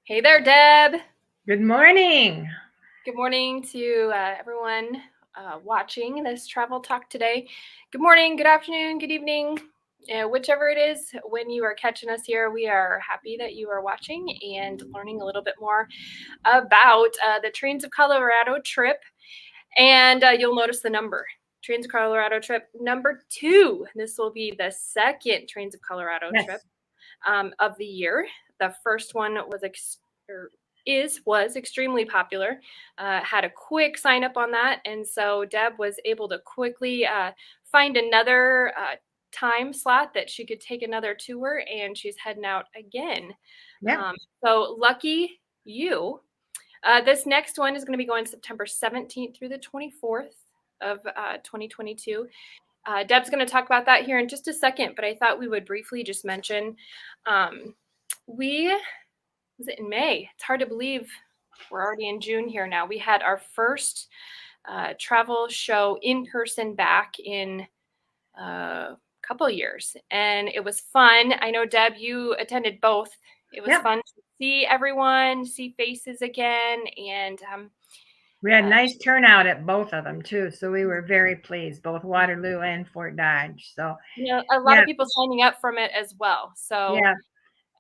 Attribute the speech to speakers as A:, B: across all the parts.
A: Hey there, Deb.
B: Good morning.
A: Good morning to everyone watching this travel talk today. Good morning, good afternoon, good evening, whichever it is when you are catching us here. We are happy that you are watching and learning a little bit more about the Trains of Colorado trip. And you'll notice the number. Trains of Colorado trip number 2. This will be the second Trains of Colorado trip
B: Yes.
A: of the year. The first one was extremely popular. Had a quick sign up on that, and so Deb was able to quickly find another time slot that she could take another tour, and she's heading out again.
B: Yep.
A: So lucky you. This next one is going to be going September 17th through the 24th of 2022. Deb's going to talk about that here in just a second, but I thought we would briefly just mention was it in May? It's hard to believe we're already in June here now. We had our first travel show in person back in a couple years, and it was fun. I know, Deb, you attended both. It was
B: Yep.
A: fun to see everyone, see faces again, and
B: We had nice turnout at both of them too, so we were very pleased, both Waterloo and Fort Dodge. So
A: a lot
B: yeah,
A: of people signing up from it as well. So
B: yeah.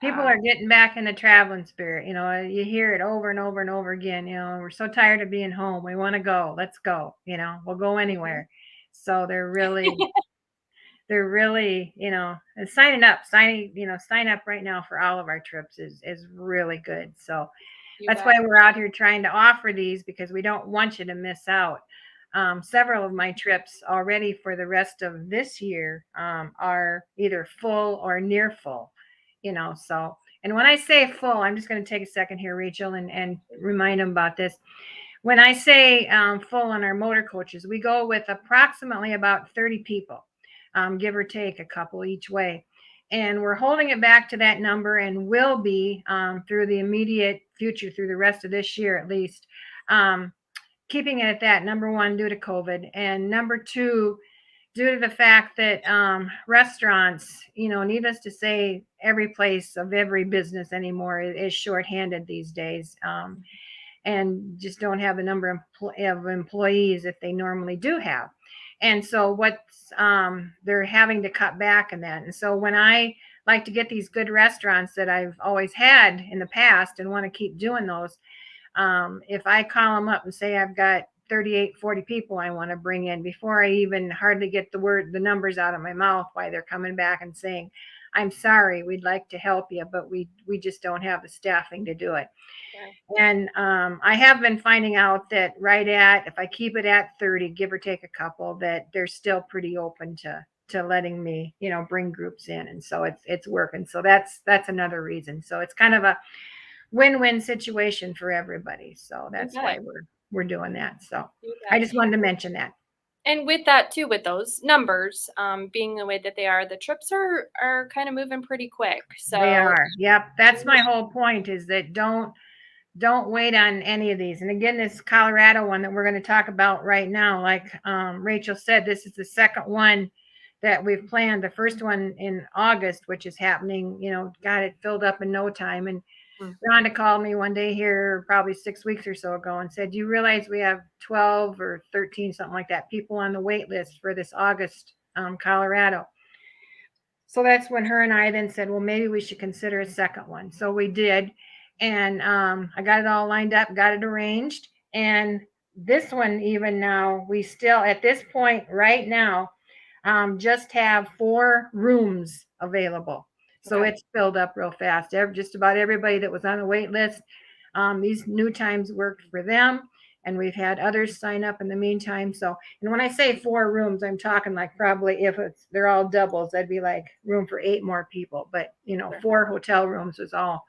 B: People are getting back in the traveling spirit. You hear it over and over and over again. We're so tired of being home. We want to go. Let's go. We'll go anywhere. So they're really, and sign up right now for all of our trips is really good. So
A: you
B: that's why
A: bet.
B: we're out here trying to offer these, because we don't want you to miss out. Several of my trips already for the rest of this year are either full or near full, so. And when I say full, I'm just going to take a second here, Rachel, and remind them about this. When I say full on our motor coaches, we go with approximately about 30 people, give or take a couple each way. And we're holding it back to that number, and will be through the immediate future, through the rest of this year at least. Keeping it at that, number one, due to COVID, and number two, due to the fact that restaurants, needless to say, every place of every business anymore is shorthanded these days. And just don't have the number of employees that they normally do have. And so they're having to cut back on that. And so when I like to get these good restaurants that I've always had in the past and want to keep doing those, if I call them up and say I've got 38, 40 people I want to bring in, before I even hardly get the numbers out of my mouth, why they're coming back and saying, I'm sorry, we'd like to help you, but we just don't have the staffing to do it. And I have been finding out that if I keep it at 30, give or take a couple, that they're still pretty open to letting me, bring groups in. And so it's working. So that's another reason. So it's kind of a win-win situation for everybody. So
A: You
B: that's why
A: bet.
B: we're doing that. So
A: You
B: I
A: bet.
B: just wanted to mention that.
A: And with that too, with those numbers being the way that they are, the trips are kind of moving pretty quick.
B: They
A: So
B: are. Yep. That's my whole point, is that don't wait on any of these. And again, this Colorado one that we're going to talk about right now, like Rachel said, this is the second one that we've planned. The first one in August, which is happening, got it filled up in no time. And Rhonda called me one day here, probably 6 weeks or so ago, and said, "Do you realize we have 12 or 13, something like that, people on the wait list for this August Colorado?" So that's when her and I then said, well, maybe we should consider a second one. So we did. And I got it all lined up, got it arranged. And this one, even now, we still, at this point right now, just have 4 rooms available. So
A: okay.
B: it's filled up real fast. Just about everybody that was on the wait list, these new times worked for them. And we've had others sign up in the meantime. So, and when I say 4 rooms, I'm talking like, probably, if they're all doubles, that'd be like room for 8 more people. But 4 hotel rooms is all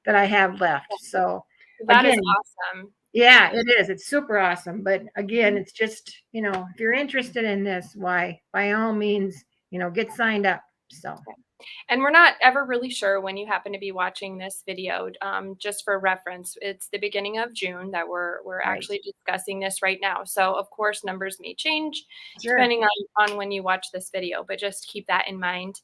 B: that I have left. So
A: That is
B: again,
A: awesome.
B: yeah, it is. It's super awesome. But again, it's just, if you're interested in this, why, by all means, get signed up. So
A: And we're not ever really sure when you happen to be watching this video. Just for reference, it's the beginning of June that we're
B: Right.
A: actually discussing this right now. So of course numbers may change
B: Sure.
A: depending on when you watch this video, but just keep that in mind.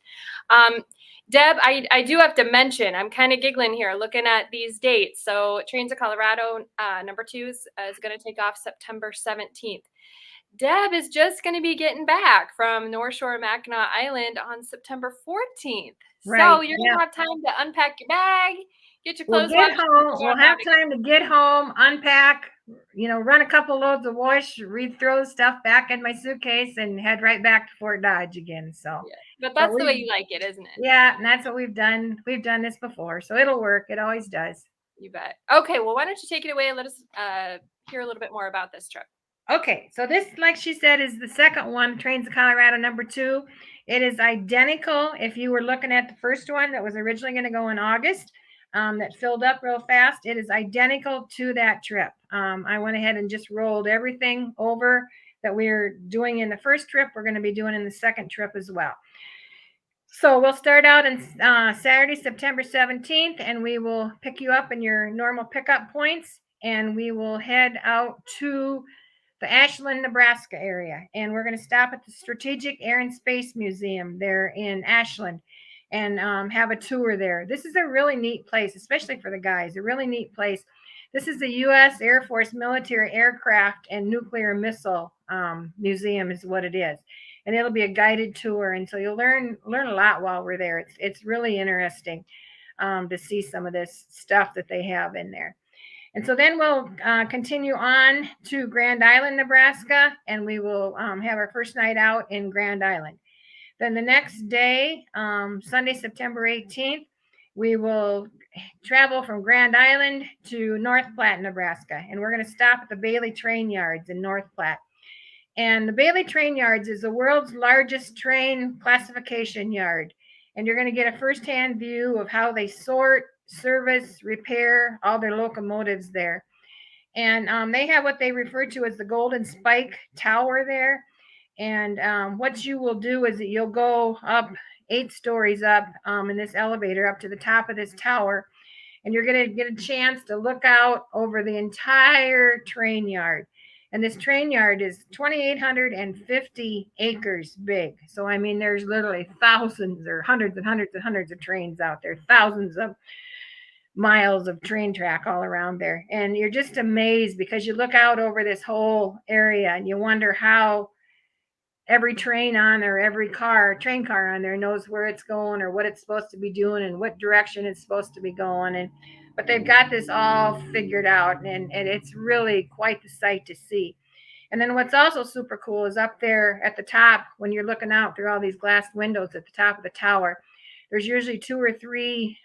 A: Um, Deb, I do have to mention, I'm kind of giggling here looking at these dates. So Trains of Colorado number 2 is going to take off September 17th. Deb is just going to be getting back from North Shore Mackinac Island on September 14th. So
B: Right.
A: you're going
B: Yeah.
A: to have time to unpack your bag, get your
B: We'll
A: clothes
B: get
A: washed, and
B: home.
A: go
B: We'll
A: on down
B: have
A: again.
B: time to get home, unpack, run a couple loads of wash, throw stuff back in my suitcase, and head right back to Fort Dodge again. So,
A: Yeah. But
B: but
A: that's the way
B: we,
A: you like it, isn't it?
B: yeah, and that's what we've done. We've done this before, so it'll work. It always does.
A: You bet. Okay, well, why don't you take it away and let us hear a little bit more about this trip?
B: Okay, so this, like she said, is the second one, Trains of Colorado number 2. It is identical. If you were looking at the first one that was originally going to go in August, that filled up real fast, it is identical to that trip. I went ahead and just rolled everything over that we are doing in the first trip. We're going to be doing in the second trip as well. So we'll start out on Saturday, September 17th, and we will pick you up in your normal pickup points, and we will head out to the Ashland, Nebraska area. And we're going to stop at the Strategic Air and Space Museum there in Ashland and have a tour there. This is a really neat place, especially for the guys, a really neat place. This is the U.S. Air Force Military Aircraft and Nuclear Missile Museum is what it is. And it'll be a guided tour. And so you'll learn a lot while we're there. It's really interesting to see some of this stuff that they have in there. And so then we'll continue on to Grand Island, Nebraska, and we will have our first night out in Grand Island. Then the next day, Sunday, September 18th, we will travel from Grand Island to North Platte, Nebraska, and we're going to stop at the Bailey Train Yards in North Platte. And the Bailey Train Yards is the world's largest train classification yard. And you're going to get a firsthand view of how they sort, service, repair all their locomotives there. And they have what they refer to as the Golden Spike Tower there. And what you will do is that you'll go up 8 stories up in this elevator up to the top of this tower. And you're going to get a chance to look out over the entire train yard. And this train yard is 2,850 acres big. So, I mean, there's literally thousands or hundreds and hundreds and hundreds of trains out there, thousands of miles of train track all around there. And you're just amazed because you look out over this whole area and you wonder how every train on there, every train car on there knows where it's going or what it's supposed to be doing and what direction it's supposed to be going. But they've got this all figured out, and it's really quite the sight to see. And then what's also super cool is up there at the top, when you're looking out through all these glass windows at the top of the tower, there's usually 2 or 3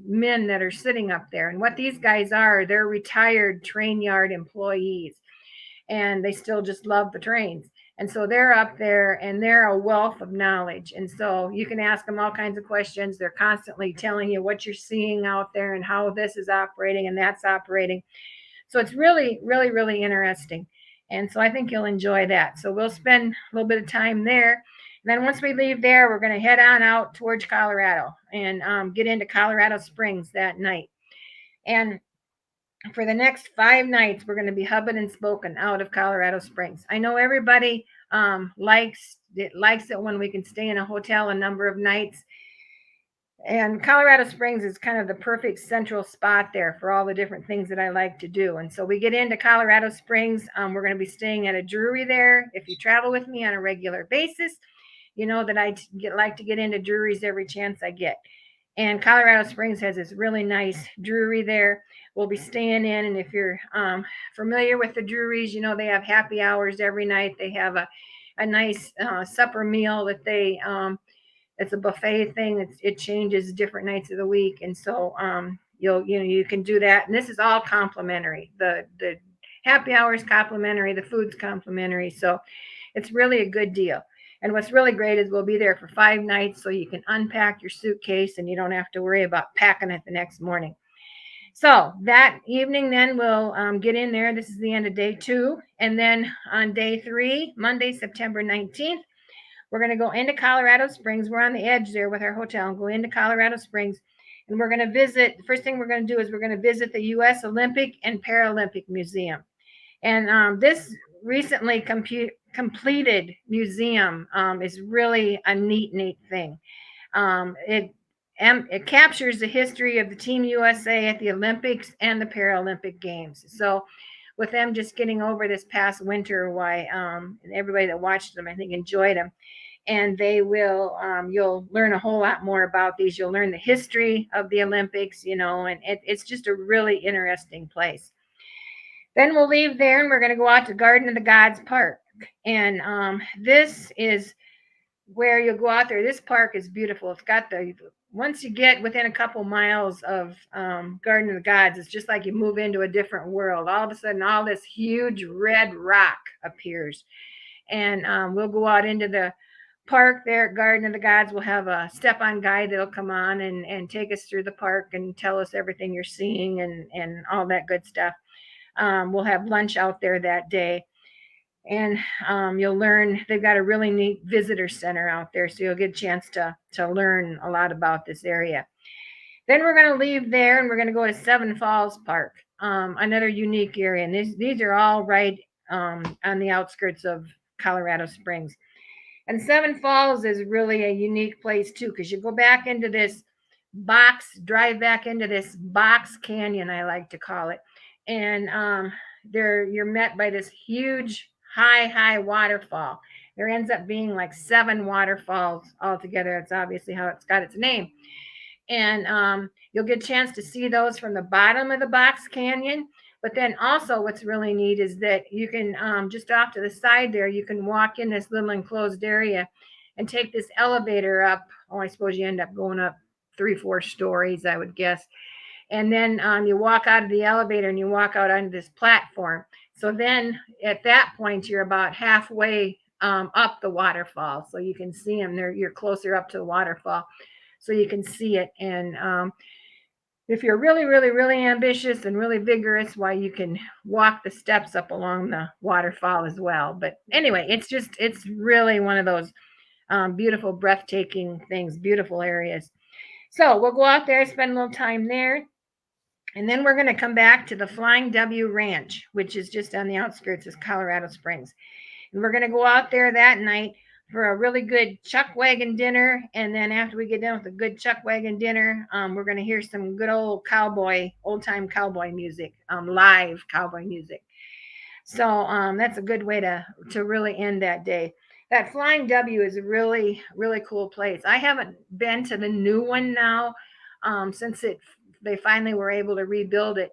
B: men that are sitting up there. And what these guys are, they're retired train yard employees, and they still just love the trains. And so they're up there and they're a wealth of knowledge. And so you can ask them all kinds of questions. They're constantly telling you what you're seeing out there and how this is operating and that's operating. So it's really, really, really interesting. And so I think you'll enjoy that. So we'll spend a little bit of time there. And then once we leave there, we're going to head on out towards Colorado and get into Colorado Springs that night. And for the next 5 nights, we're going to be hubbing and spoken out of Colorado Springs. I know everybody likes it when we can stay in a hotel a number of nights. And Colorado Springs is kind of the perfect central spot there for all the different things that I like to do. And so we get into Colorado Springs. We're going to be staying at a brewery there. If you travel with me on a regular basis, you know that I like to get into breweries every chance I get. And Colorado Springs has this really nice brewery there. We'll be staying in. And if you're familiar with the breweries, you know they have happy hours every night. They have a nice supper meal that they it's a buffet thing. It changes different nights of the week, and so you can do that. And this is all complimentary. The happy hour is complimentary. The food's complimentary. So it's really a good deal. And what's really great is we'll be there for 5 nights, so you can unpack your suitcase and you don't have to worry about packing it the next morning. So that evening, then we'll get in there. This is the end of day 2. And then on day 3, Monday, September 19th, We're going to go into Colorado Springs. We're on the edge there with our hotel and go into Colorado Springs. And we're going to visit, the first thing we're going to do is we're going to visit the U.S. Olympic and Paralympic Museum. And this recently completed museum is really a neat thing. It captures the history of the Team USA at the Olympics and the Paralympic Games. So with them just getting over this past winter, why everybody that watched them, I think, enjoyed them. And they will, you'll learn a whole lot more about these. You'll learn the history of the Olympics, and it's just a really interesting place. Then we'll leave there and we're going to go out to Garden of the Gods Park. And this is where you'll go out there. This park is beautiful. It's got once you get within a couple miles of Garden of the Gods, it's just like you move into a different world. All of a sudden, all this huge red rock appears. And we'll go out into the park there at Garden of the Gods. We'll have a step-on guide that'll come on and take us through the park and tell us everything you're seeing and all that good stuff. We'll have lunch out there that day. And you'll learn, they've got a really neat visitor center out there, so you'll get a chance to learn a lot about this area. Then we're going to leave there and we're going to go to Seven Falls Park, another unique area. And these are all right on the outskirts of Colorado Springs. And Seven Falls is really a unique place too, because you go back into this drive back into this box canyon, I like to call it. And you're met by this huge high waterfall. There ends up being like 7 waterfalls altogether. That's obviously how it's got its name. And you'll get a chance to see those from the bottom of the box canyon. But then also what's really neat is that you can just off to the side there, you can walk in this little enclosed area and take this elevator up. Oh, I suppose you end up going up 3-4 stories, I would guess. And then you walk out of the elevator and you walk out onto this platform. So then at that point, you're about halfway up the waterfall. So you can see them there. You're closer up to the waterfall. So you can see it. And if you're really ambitious and really vigorous, why you can walk the steps up along the waterfall as well. But anyway, it's really one of those beautiful, breathtaking things, beautiful areas. So we'll go out there, spend a little time there. And then we're going to come back to the Flying W Ranch, which is just on the outskirts of Colorado Springs. And we're going to go out there that night for a really good chuck wagon dinner. And then after we get done with a good chuck wagon dinner, we're going to hear some good old old-time cowboy music, live cowboy music. So that's a good way to really end that day. That Flying W is a really cool place. I haven't been to the new one now since they finally were able to rebuild it.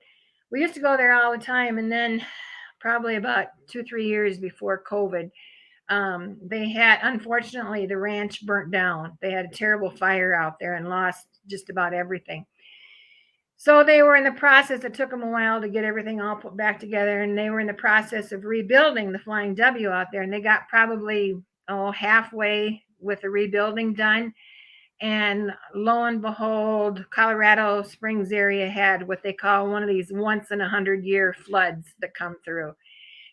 B: We used to go there all the time, and then probably about 2-3 years before COVID, they had, unfortunately, the ranch burnt down. They had a terrible fire out there and lost just about everything. So they were in the process, it took them a while to get everything all put back together, and they were in the process of rebuilding the Flying W out there, and they got probably halfway with the rebuilding done. And lo and behold, Colorado Springs area had what they call one of these once in 100-year floods that come through.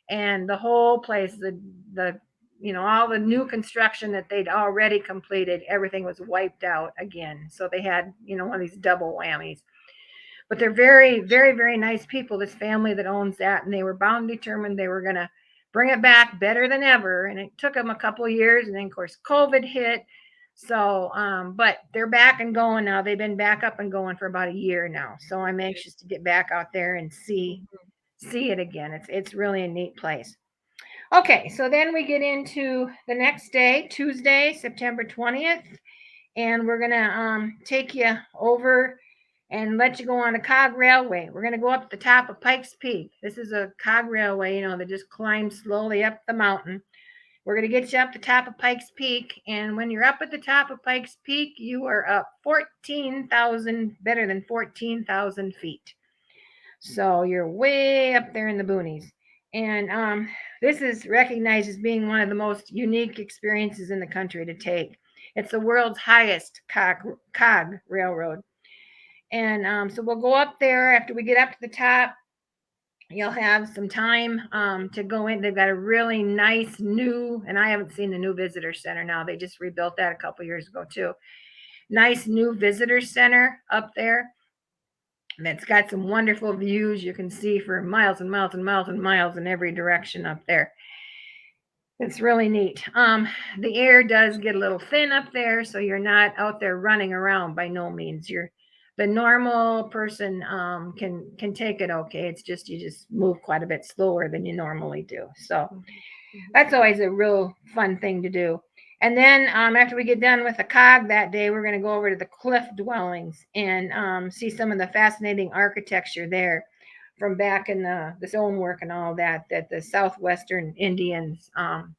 B: And the whole place, all the new construction that they'd already completed, everything was wiped out again. So they had, one of these double whammies. But they're very nice people, this family that owns that, and they were bound and determined they were going to bring it back better than ever. And it took them a couple of years, and then of course COVID hit. So, but they're back and going now. They've been back up and going for about a year now. So I'm anxious to get back out there and see it again. It's really a neat place. Okay, so then we get into the next day, Tuesday, September 20th, and we're gonna take you over and let you go on a cog railway. We're gonna go up to the top of Pikes Peak. This is a cog railway, that just climbs slowly up the mountain. We're going to get you up the top of Pikes Peak. And when you're up at the top of Pikes Peak, you are up better than 14,000 feet. So you're way up there in the boonies. And this is recognized as being one of the most unique experiences in the country to take. It's the world's highest cog railroad. And so we'll go up there after we get up to the top. you'll have some time to go in. They've got a really nice new, and I haven't seen the new visitor center now. They just rebuilt that a couple years ago too. Nice new visitor center up there that's got some wonderful views. You can see for miles and miles and miles and miles in every direction up there. It's really neat. The air does get a little thin up there, so you're not out there running around by no means. You're the normal person can take it okay. It's just you just move quite a bit slower than you normally do. So that's always a real fun thing to do. And then after we get done with the cog that day, we're going to go over to the cliff dwellings and see some of the fascinating architecture there from back in the stonework and all that the southwestern Indians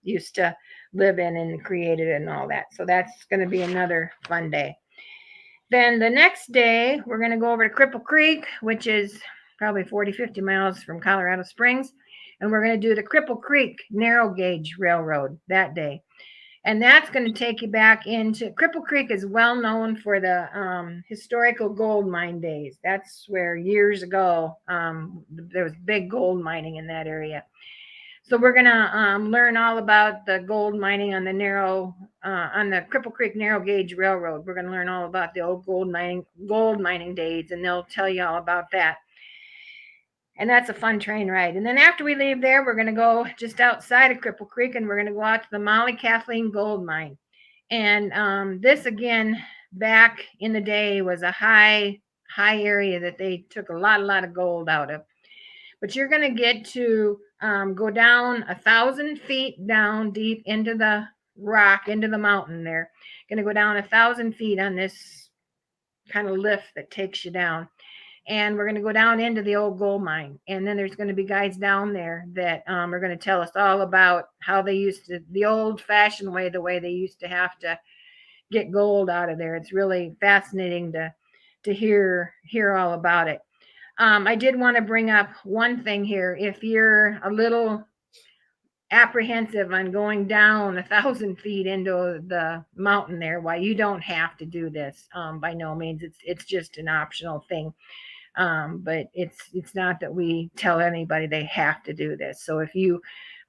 B: used to live in and created and all that. So that's going to be another fun day. Then the next day, we're going to go over to Cripple Creek, which is probably 40, 50 miles from Colorado Springs. And we're going to do the Cripple Creek narrow gauge railroad that day. And that's going to take you back into Cripple Creek is well known for the historical gold mine days. That's where years ago there was big gold mining in that area. So we're going to learn all about the gold mining on the Cripple Creek narrow gauge railroad. We're going to learn all about the old gold mining days, and they'll tell you all about that. And that's a fun train ride. And then after we leave there, we're going to go just outside of Cripple Creek, and we're going to go out to the Molly Kathleen gold mine. And this again, back in the day, was a high area that they took a lot of gold out of. But you're going to get to go down 1,000 feet down deep into the rock, into the mountain there. Going to go down 1,000 feet on this kind of lift that takes you down. And we're going to go down into the old gold mine. And then there's going to be guys down there that are going to tell us all about how they used to, the old fashioned way, the way they used to have to get gold out of there. It's really fascinating to hear all about it. I did want to bring up one thing here. If you're a little apprehensive on going down 1,000 feet into the mountain there, why you don't have to do this by no means. It's just an optional thing. But it's not that we tell anybody they have to do this. So if you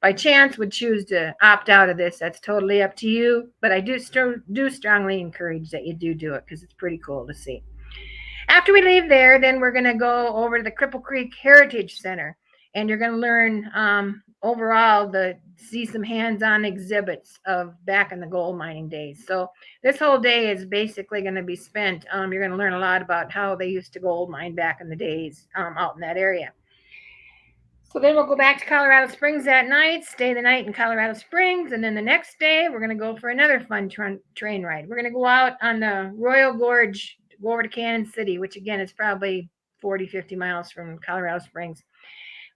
B: by chance would choose to opt out of this, that's totally up to you. But I do strongly encourage that you do it because it's pretty cool to see. After we leave there, then we're going to go over to the Cripple Creek Heritage Center, and you're going to learn overall see some hands-on exhibits of back in the gold mining days. So this whole day is basically going to be spent. You're going to learn a lot about how they used to gold mine back in the days out in that area. So then we'll go back to Colorado Springs that night, stay the night in Colorado Springs, and then the next day we're going to go for another fun train ride. We're going to go out on the Royal Gorge, go over to Cannon City, which again is probably 40, 50 miles from Colorado Springs.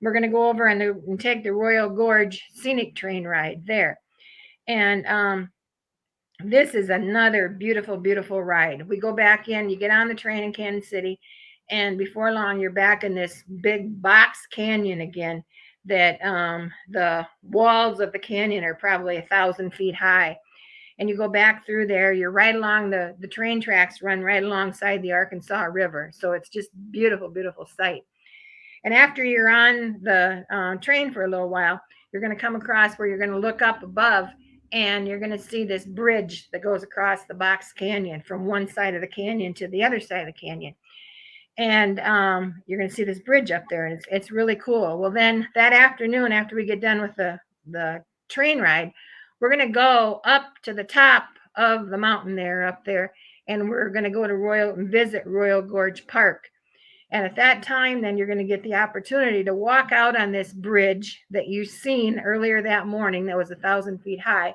B: We're going to go over and take the Royal Gorge Scenic train ride there. And this is another beautiful, beautiful ride. We go back in, you get on the train in Cannon City, and before long, you're back in this big box canyon again that the walls of the canyon are probably 1,000 feet high. And you go back through there, you're right along the train tracks run right alongside the Arkansas River. So it's just beautiful, beautiful sight. And after you're on the train for a little while, you're going to come across where you're going to look up above and you're going to see this bridge that goes across the box canyon from one side of the canyon to the other side of the canyon. And you're going to see this bridge up there, and it's really cool. Well, then that afternoon, after we get done with the train ride, we're going to go up to the top of the mountain there, up there, and we're going to go to visit Royal Gorge Park. And at that time, then you're going to get the opportunity to walk out on this bridge that you've seen earlier that morning that was 1,000 feet high.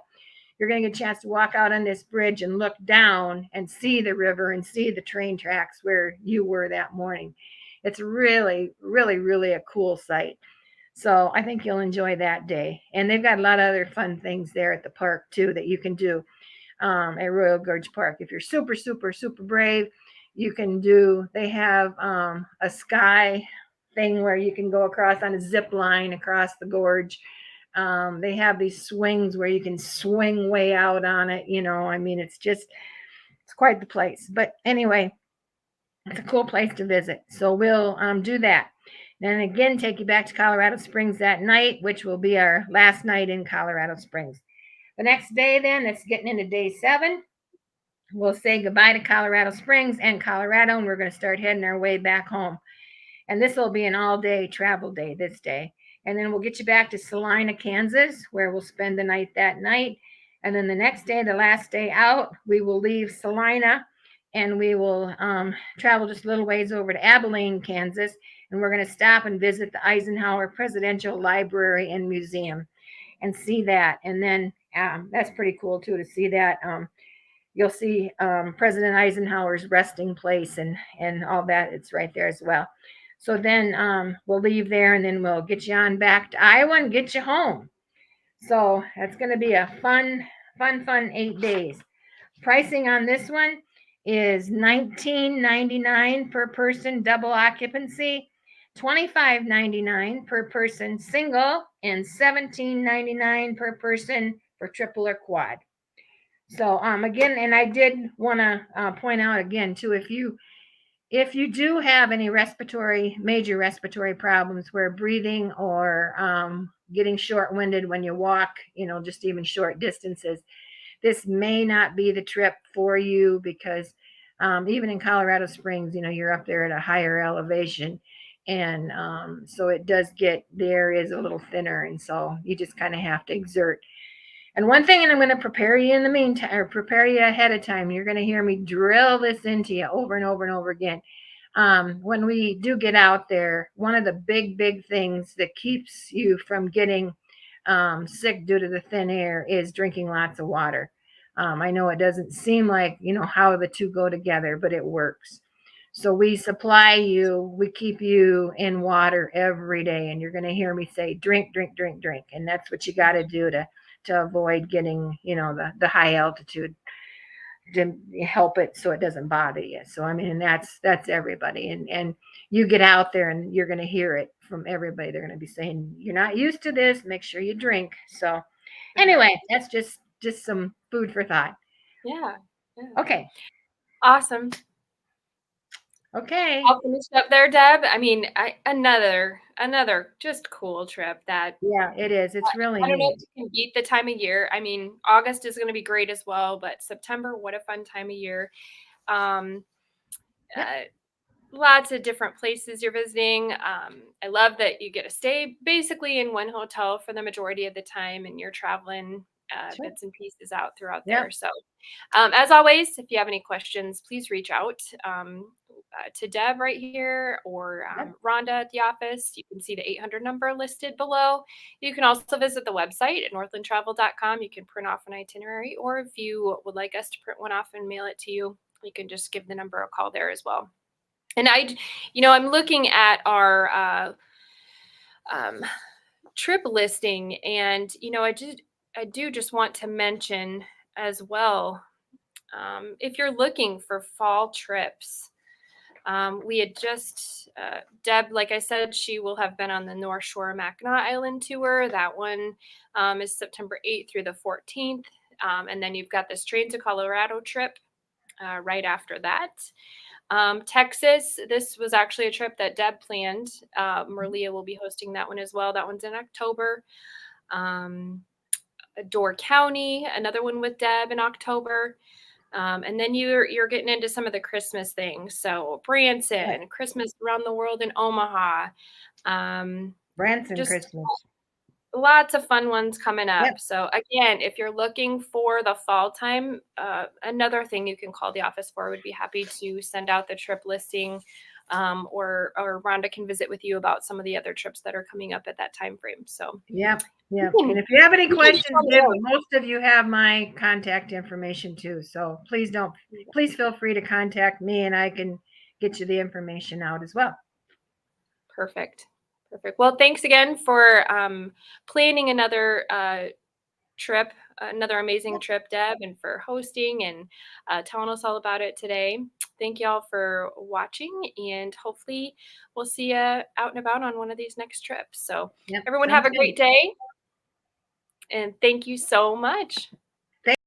B: You're going to get a chance to walk out on this bridge and look down and see the river and see the train tracks where you were that morning. It's really, really, really a cool sight. So I think you'll enjoy that day. And they've got a lot of other fun things there at the park too that you can do at Royal Gorge Park. If you're super, super, super brave, you can they have a sky thing where you can go across on a zip line across the gorge. They have these swings where you can swing way out on it. I mean, it's quite the place. But anyway, it's a cool place to visit. So we'll do that. Then again, take you back to Colorado Springs that night, which will be our last night in Colorado Springs. The next day, then, that's getting into day 7. We'll say goodbye to Colorado Springs and Colorado, and we're going to start heading our way back home. And this will be an all-day travel day this day. And then we'll get you back to Salina, Kansas, where we'll spend the night that night. And then the next day, the last day out, we will leave Salina and we will travel just a little ways over to Abilene, Kansas. And we're going to stop and visit the Eisenhower Presidential Library and Museum and see that. And then that's pretty cool, too, to see that. You'll see President Eisenhower's resting place and all that. It's right there as well. So then we'll leave there and then we'll get you on back to Iowa and get you home. So that's going to be a fun 8 days. Pricing on this one is $19.99 per person, double occupancy, $25.99 per person single, and $17.99 per person for triple or quad. So again, and I did want to point out again too, if you do have any major respiratory problems where breathing or getting short-winded when you walk, just even short distances, this may not be the trip for you because even in Colorado Springs, you're up there at a higher elevation. And so it does get, the air is a little thinner. And so you just kind of have to exert. And one thing, and I'm going to prepare you in the meantime, or prepare you ahead of time, you're going to hear me drill this into you over and over and over again. When we do get out there, one of the big things that keeps you from getting sick due to the thin air is drinking lots of water. I know it doesn't seem like, how the two go together, but it works. So we supply you, we keep you in water every day. And you're going to hear me say, drink. And that's what you got to do to avoid getting, the high altitude, to help it so it doesn't bother you. So, I mean, that's everybody. And you get out there and you're going to hear it from everybody. They're going to be saying, you're not used to this. Make sure you drink. So anyway, that's just some food for thought.
A: Yeah.
B: Okay.
A: Awesome.
B: Okay.
A: I'll finish up there, Deb. I mean, another just cool trip that.
B: Yeah, it is. It's really
A: I don't know if
B: neat.
A: you can beat the time of year. I mean, August is going to be great as well, but September, what a fun time of year.
B: Yep.
A: Lots of different places you're visiting. I love that you get to stay basically in one hotel for the majority of the time, and you're traveling
B: Sure.
A: bits and pieces out throughout
B: Yep.
A: there. So, as always, if you have any questions, please reach out to Deb right here or
B: Yep.
A: Rhonda at the office. You can see the 800 number listed below. You can also visit the website at northlandtravel.com. You can print off an itinerary, or if you would like us to print one off and mail it to you, you can just give the number a call there as well. And I'm looking at our trip listing, and I do just want to mention as well, if you're looking for fall trips, we had just Deb, like I said, she will have been on the North Shore Mackinac Island tour. That one is September 8th through the 14th, and then you've got this Train to Colorado trip right after that. Texas, this was actually a trip that Deb planned. Maria will be hosting that one as well. That one's in October. Door County, another one with Deb in October. And then you're getting into some of the Christmas things. So Branson,
B: Right.
A: Christmas around the world in Omaha.
B: Branson
A: Just
B: Christmas.
A: lots of fun ones coming up.
B: Yep.
A: So again, if you're looking for the fall time, another thing you can call the office for, would be happy to send out the trip listing, or Rhonda can visit with you about some of the other trips that are coming up at that time frame. So
B: Yep. And if you have any questions, most of you have my contact information too. So please feel free to contact me and I can get you the information out as well.
A: Perfect. Well, thanks again for planning another trip, another amazing trip, Deb, and for hosting and telling us all about it today. Thank you all for watching, and hopefully we'll see you out and about on one of these next trips. So everyone have a great day, and thank you so much.